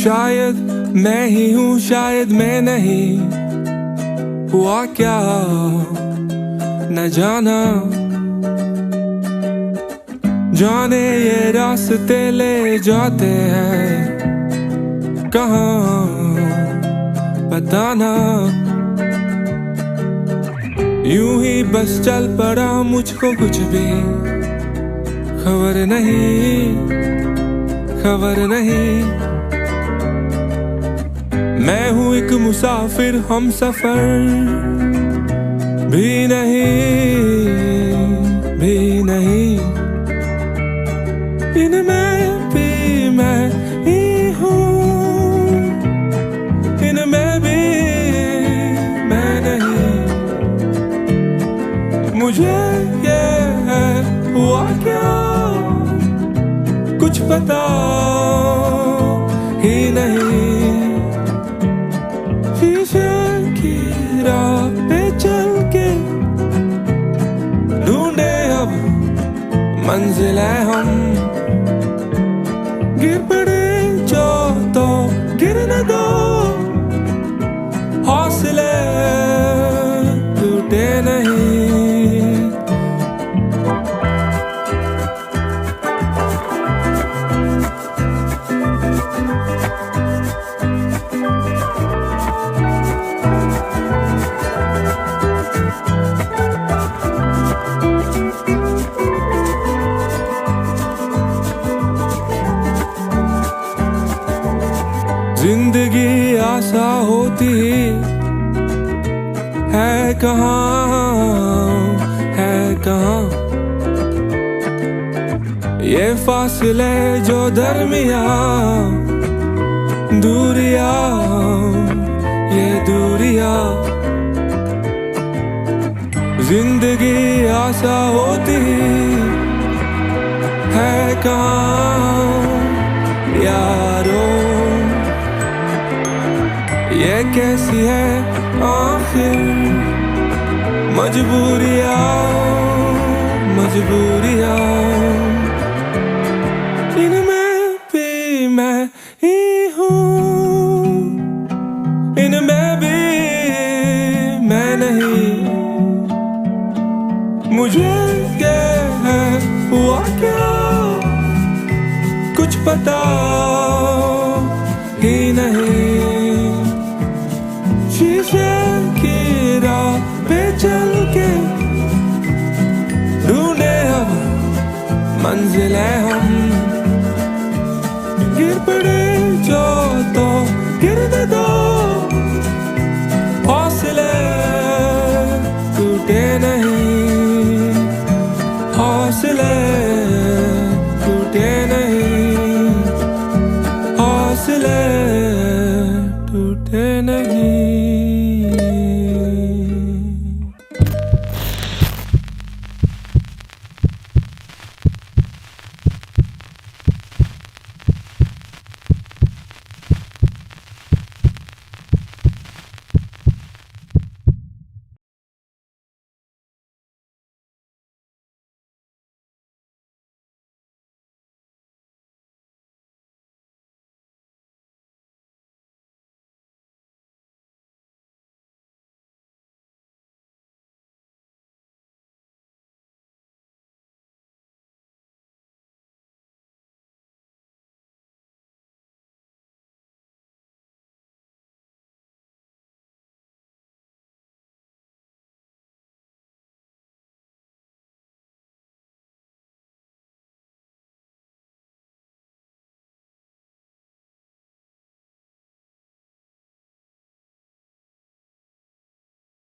शायद मैं ही हूँ, शायद मैं नहीं, हुआ क्या न जाना। जाने ये रास्ते ले जाते हैं कहाँ, बताना। यूं ही बस चल पड़ा, मुझको कुछ भी खबर नहीं, खबर नहीं। मैं हूँ एक मुसाफिर, हम सफर भी नहीं, भी नहीं। इनमें भी मैं ही हूँ, इनमें भी मैं नहीं। मुझे ये है हुआ क्या, कुछ पता ही नहीं। शीशे की राह पे चल के ढूंढे अब मंजिलें हम। गिर पड़े जो तो गिरने दो, हौसले टूटे नहीं। जिंदगी आसा होती है कहाँ, है कहाँ। ये फासले जो दरमियाँ, दूरियाँ, ये दूरियाँ। जिंदगी आसा होती है कहाँ यारो। ये कैसी है आखिर मजबूरियाँ, मजबूरियाँ। इनमें भी मैं ही हूँ, इनमें भी मैं नहीं। मुझे ये है हुआ क्या, कुछ पता ही नहीं। शीशे की राह पे चल के ढूंढे अब मंजिलें हम। गिर पड़े जो तो गिरने दो, हौसले टूटे नहीं, हौसले टूटे नहीं, हौसले टूटे नहीं।